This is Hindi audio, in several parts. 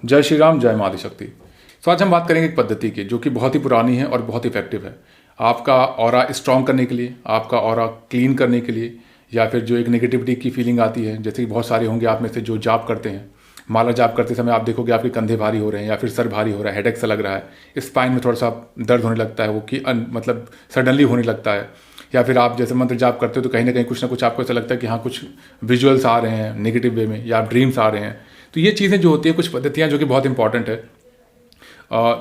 जय श्री राम, जय माँ आदिशक्ति। तो आज हम बात करेंगे एक पद्धति की जो कि बहुत ही पुरानी है और बहुत इफेक्टिव है। आपका ऑरा स्ट्रॉन्ग करने के लिए, आपका ऑरा क्लीन करने के लिए, या फिर जो एक नेगेटिविटी की फीलिंग आती है, जैसे कि बहुत सारे होंगे आप में से जो जाप करते हैं। माला जाप करते समय आप देखोगे आपके कंधे भारी हो रहे हैं या फिर सर भारी हो रहा है, हेडेक सा लग रहा है, स्पाइन में थोड़ा सा दर्द होने लगता है, वो कि मतलब सडनली होने लगता है। या फिर आप जैसे मंत्र जाप करते हो तो कहीं ना कुछ आपको ऐसा लगता है कि हाँ कुछ विजुअल्स आ रहे हैं नेगेटिव वे में, या ड्रीम्स आ रहे हैं। तो ये चीज़ें जो होती हैं, कुछ पद्धतियाँ जो कि बहुत इंपॉर्टेंट है।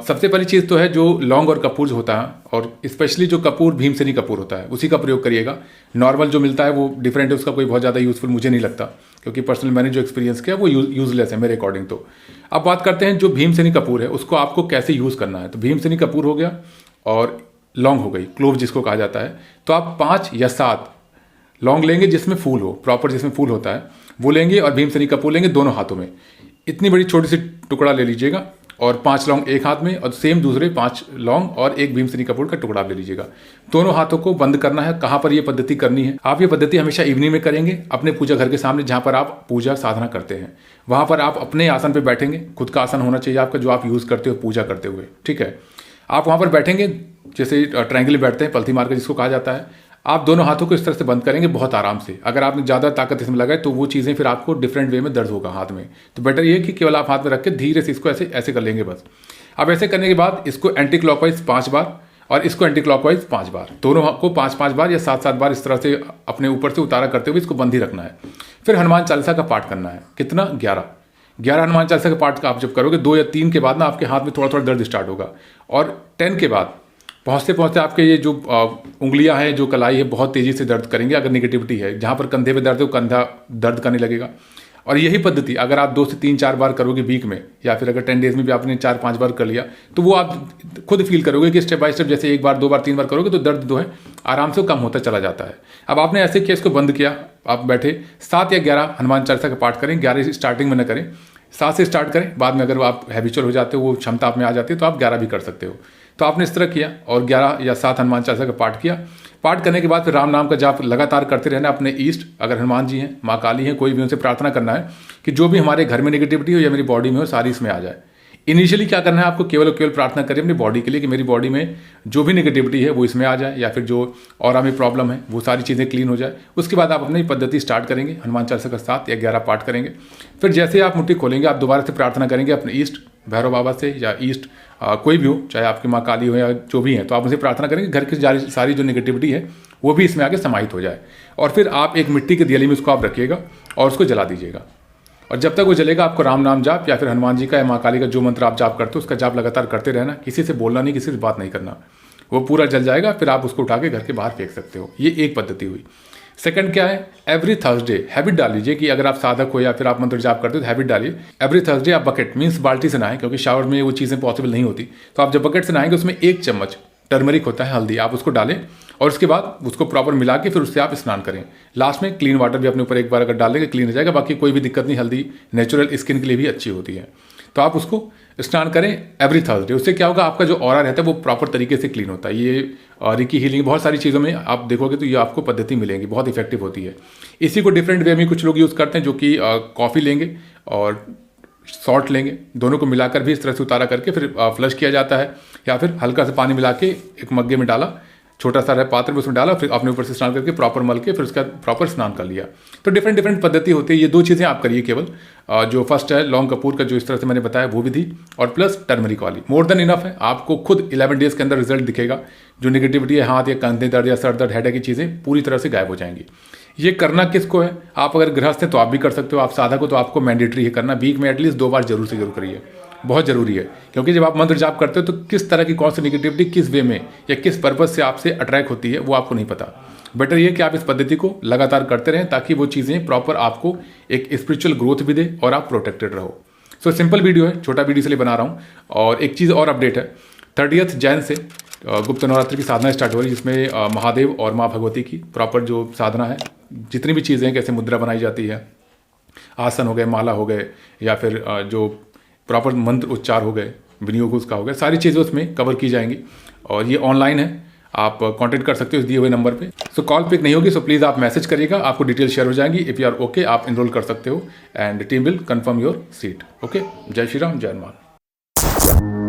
सबसे पहली चीज़ तो है जो लौंग और कपूर होता है, और स्पेशली जो कपूर भीमसेनी कपूर होता है उसी का प्रयोग करिएगा। नॉर्मल जो मिलता है वो डिफरेंट है, उसका कोई बहुत ज़्यादा यूज़फुल मुझे नहीं लगता, क्योंकि पर्सनल मैंने जो एक्सपीरियंस किया वो यूजलेस है मेरे अकॉर्डिंग। तो अब बात करते हैं जो भीमसेनी कपूर है उसको आपको कैसे यूज़ करना है। तो भीमसेनी कपूर हो गया और लौंग हो गई, क्लोव जिसको कहा जाता है। तो आप 5 या 7 लौंग लेंगे जिसमें फूल हो, प्रॉपर जिसमें फूल होता है वो लेंगे, और भीमसेनी कपूर लेंगे दोनों हाथों में। इतनी बड़ी छोटी सी टुकड़ा ले लीजिएगा, और 5 लौंग एक हाथ में, और सेम दूसरे 5 लौंग और एक भीमसेनी कपूर का टुकड़ा ले लीजिएगा। दोनों हाथों को बंद करना है। कहाँ पर ये पद्धति करनी है? आप ये पद्धति हमेशा इवनिंग में करेंगे अपने पूजा घर के सामने, जहाँ पर आप पूजा साधना करते हैं। वहाँ पर आप अपने आसन पर बैठेंगे, खुद का आसन होना चाहिए आपका जो आप यूज़ करते हो पूजा करते हुए, ठीक है। आप वहाँ पर बैठेंगे जैसे ट्रायंगल बैठते हैं, पलथी मार के जिसको कहा जाता है। आप दोनों हाथों को इस तरह से बंद करेंगे बहुत आराम से। अगर आपने ज़्यादा ताकत इसमें लगाए तो वो चीज़ें फिर आपको डिफरेंट वे में दर्द होगा हाथ में। तो बेटर ये है कि केवल आप हाथ में रख के धीरे से इसको ऐसे ऐसे कर लेंगे बस। अब ऐसे करने के बाद इसको एंटी क्लॉकवाइज 5 बार और इसको एंटी क्लॉकवाइज 5 बार, दोनों को 5-5 बार या 7-7 बार इस तरह से अपने ऊपर से उतारा करते हुए इसको बंद ही रखना है। फिर हनुमान चालीसा का पाठ करना है। कितना? 11 हनुमान चालीसा का पाठ आप जब करोगे 2 या 3 के बाद ना आपके हाथ में थोड़ा थोड़ा दर्द स्टार्ट होगा, और 10 के बाद पहुँचते पहुँचते आपके ये जो उंगलियां हैं, जो कलाई है, बहुत तेज़ी से दर्द करेंगे। अगर नेगेटिविटी है, जहाँ पर कंधे पे दर्द है वो कंधा दर्द करने लगेगा। और यही पद्धति अगर आप 2 से 3-4 बार करोगे वीक में, या फिर अगर 10 डेज में भी आपने 4-5 बार कर लिया, तो वो आप खुद फील करोगे कि स्टेप बाय स्टेप जैसे 1 बार 2 बार 3 बार करोगे तो दर्द जो है आराम से कम होता चला जाता है। अब आपने ऐसे किया, इसको बंद किया, आप बैठे 7 या 11 हनुमान चालीसा का पाठ करें। 11 स्टार्टिंग में न करें, 7 से स्टार्ट करें। बाद में अगर आप हैबिचुअल हो जाते हो, वो क्षमता आप में आ जाती है, तो आप 11 भी कर सकते हो। तो आपने इस तरह किया और 11 या 7 हनुमान चालीसा का पाठ किया। पाठ करने के बाद फिर राम नाम का जाप लगातार करते रहना। अपने ईष्ट, अगर हनुमान जी हैं, माँ काली हैं, कोई भी, उनसे प्रार्थना करना है कि जो भी हमारे घर में नेगेटिविटी हो या मेरी बॉडी में हो, सारी इसमें आ जाए। इनिशियली क्या करना है आपको? केवल प्रार्थना करें अपनी बॉडी के लिए कि मेरी बॉडी में जो भी नेगेटिविटी है वो इसमें आ जाए, या फिर जो ऑरा में प्रॉब्लम है वो सारी चीज़ें क्लीन हो जाए। उसके बाद आप अपनी पद्धति स्टार्ट करेंगे, हनुमान चालीसा का 7 या 11 पाठ करेंगे। फिर जैसे आप मुट्ठी खोलेंगे, आप दोबारा से प्रार्थना करेंगे अपने ईष्ट भैरव बाबा से, या ईष्ट कोई भी हो, चाहे आपकी माँ काली हो या जो भी है, तो आप उनसे प्रार्थना करेंगे घर की सारी जो नेगेटिविटी है वो भी इसमें आके समाहित हो जाए। और फिर आप एक मिट्टी के दियाली में उसको आप रखिएगा और उसको जला दीजिएगा। और जब तक वो जलेगा आपको राम नाम जाप या फिर हनुमान जी का या माँ काली का जो मंत्र आप जाप करते हो उसका जाप लगातार करते रहना। किसी से बोलना नहीं, किसी से बात नहीं करना, वो पूरा जल जाएगा। फिर आप उसको उठा के घर के बाहर फेंक सकते हो। ये एक पद्धति हुई। सेकंड क्या है? एवरी थर्सडे हैबिट डाल लीजिए कि अगर आप साधक हो या फिर आप मंत्र जाप करते हो तो हैबिट डालिए। एवरी थर्सडे आप बकेट मीन्स बाल्टी से नहाएं, क्योंकि शावर में वो चीज़ें पॉसिबल नहीं होती। तो आप जब बकेट से नहाएंगे उसमें 1 चम्मच टर्मरिक होता है, हल्दी, आप उसको डालें और उसके बाद उसको प्रॉपर मिला के फिर उससे आप स्नान करें। लास्ट में क्लीन वाटर भी अपने ऊपर एक बार अगर डाल देंगे क्लीन हो जाएगा। बाकी कोई भी दिक्कत नहीं, हल्दी नेचुरल स्किन के लिए भी अच्छी होती है। तो आप उसको स्नान करें एवरी थर्सडे। उससे क्या होगा? आपका जो ऑरा रहता है वो प्रॉपर तरीके से क्लीन होता है। ये रिकी हीलिंग बहुत सारी चीज़ों में आप देखोगे तो ये आपको पद्धति मिलेंगी, बहुत इफेक्टिव होती है। इसी को डिफरेंट वे में कुछ लोग यूज़ करते हैं, जो कि कॉफ़ी लेंगे और सॉल्ट लेंगे, दोनों को मिलाकर भी इस तरह से उतारा करके फिर फ्लश किया जाता है, या फिर हल्का सा पानी मिला के एक मग्गे में डाला, छोटा सा रहा पात्र में उसमें डाला, फिर अपने ऊपर से स्नान करके प्रॉपर मल के फिर उसका प्रॉपर स्नान कर लिया। तो डिफरेंट पद्धति होती है। ये 2 चीज़ें आप करिए केवल। जो फर्स्ट है लौंग कपूर का, जो इस तरह से मैंने बताया वो विधि, और प्लस टर्मरिक वाली, मोर देन इनफ है। आपको खुद 11 डेज के अंदर रिजल्ट दिखेगा। जो नेगेटिविटी है, हाथ या कंधे दर्द या सर दर्द, हेडेक की चीज़ें पूरी तरह से गायब हो जाएंगी। ये करना किसको है? आप अगर गृहस्थ हैं तो आप भी कर सकते हो, आप साधक हो तो आपको मैंडेटरी है करना। वीक में एटलीस्ट 2 बार जरूर से जरूर करिए, बहुत ज़रूरी है। क्योंकि जब आप मंत्र जाप करते हो तो किस तरह की कौन सी नेगेटिविटी किस वे में या किस पर्पज से आपसे अट्रैक्ट होती है वो आपको नहीं पता। बेटर ये कि आप इस पद्धति को लगातार करते रहें, ताकि वो चीज़ें प्रॉपर आपको एक स्पिरिचुअल ग्रोथ भी दे और आप प्रोटेक्टेड रहो। सो सिंपल वीडियो है, छोटा वीडियो इसलिए बना रहा हूँ। और एक चीज़ और अपडेट है, 30 जैन से गुप्त नवरात्रि की साधना स्टार्ट हो रही है, जिसमें महादेव और माँ भगवती की प्रॉपर जो साधना है, जितनी भी चीज़ें हैं, कैसे मुद्रा बनाई जाती है, आसन हो गए, माला हो गए, या फिर जो प्रॉपर मंत्र उच्चार हो गए, विनियोग उसका हो गया, सारी चीज़ें उसमें कवर की जाएंगी। और ये ऑनलाइन है, आप कांटेक्ट कर सकते हो इस दिए हुए नंबर पे। सो कॉल पिक नहीं होगी, सो प्लीज़ आप मैसेज करिएगा, आपको डिटेल शेयर हो जाएंगी। इफ़ यू आर ओके, आप इनरोल कर सकते हो and team will confirm your seat. Okay, जय श्री राम, जय हनुमान।